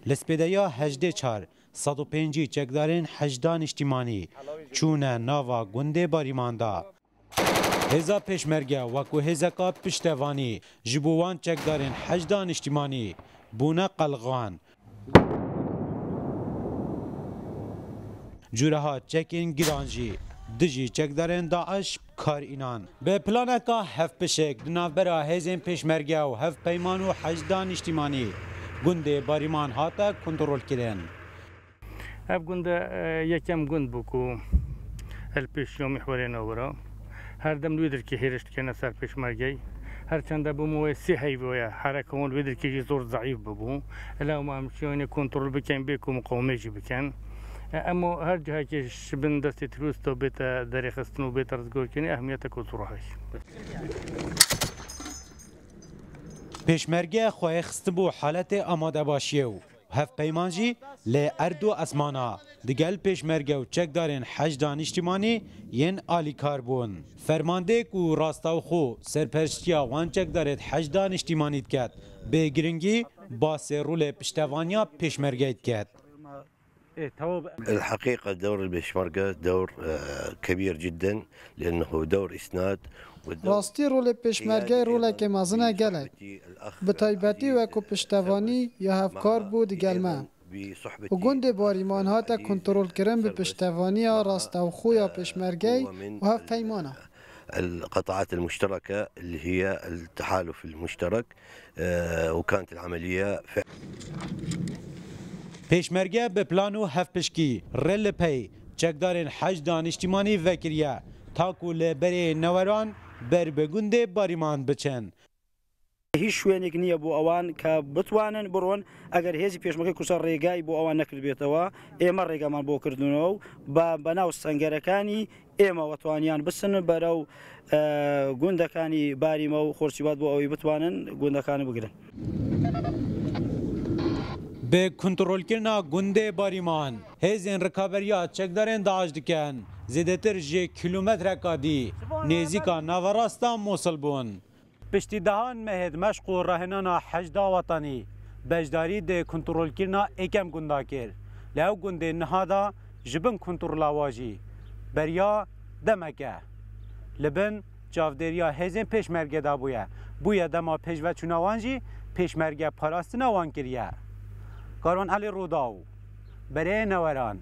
لسپیدیا 18 105 چکدارین حجدان اجتماعی چونه ناوا گنده باریماندا هزا پیشمرگه وکو هزاکا پشتوانی جبوان چکدارین حجدان اجتماعی بونه قلغان جورها چکین گرانجی دجی چکدارین داعش کار اینان به پلانکا هف پشک دنافبرا هزین پیشمرگه و هف پیمان و حجدان اجتماعی گنده باریمان هاتا کنترول کردن هف گنده یکم گند بکو الپیش یومی حوالین آورا هر دم ویدر که هیرشت کنه سر پیشمرگه هر چند بمو سیحی ویا حرکمون ویدر که زور ضعیف ببو الا ما مشون کنترل بکن بیکو مقاومتی بکن اما هر جایی که شبن دست تروست و بیت دریخستن و بیت رزگور کنی اهمیت کسرهاش پیشمرگه خواه خست بو حالت آماده باشیو هف پیمانجی لی اردو اسمانا دگل پیشمرگه و چک دارین حجدان اجتماعی ین آلی کاربون فرمانده کو راستاو خو سرپرشتیا وان چک دارید حجدان اجتماعی کد به گرنگی باس رول پشتوانیا پیشمرگه کد الحقيقة دور البيشمركة دور كبير جدا لأنه دور إسناد راستی رول پیشمرگه رول که مازنه گله به تایبتی و کو پشتوانی یا هفکار بود گلمه و گند باریمان ها تا کنترل کردن به پشتوانی یا راستاوخو یا پیشمرگه و هف پیمانه القطاعات المشتركة اللي هي التحالف المشترك وكانت العملية پیشمرگه به پلانو هف پشکی رل پی چکدارین حجدان اجتماعی وکریه تاکو لبری نوران بر بگنده باریمان بچن هیچ شوێنێک نییە بۆ ئەوان کە بتوانن بڕۆن ئەگەر هێزی پێشمەکەی کوسە ڕێگای بۆ ئەوان نەکردبێتەوە ئێمە ڕێگەمان بۆ کردنەوە و بەناو سەنگەرەکانی ئێمە وەتوانیان بسن بەرەو گوندەکانی باریمە و خۆرچیبات بۆ ئەوەی بتوانن گوندەکان بگرن به کنترل کردن گنده باریمان هزین رکابریا چکدارین داعش دکن زیدتر جه کیلومتر کادی نزیکا نوراستا موصل بون پشتی دهان مهد مشق و راهنانا حجدا وطنی بجداری ده کنترل کردن اکم گنده کر لهو گنده نهادا جبن کنترل آواجی بریا دمکه لبن جاودریا هزین پیشمرگه دا بویا دما پیش و چوناوانجی پیشمرگه پاراستنا وان کریه کاروان علی روداو برای نوران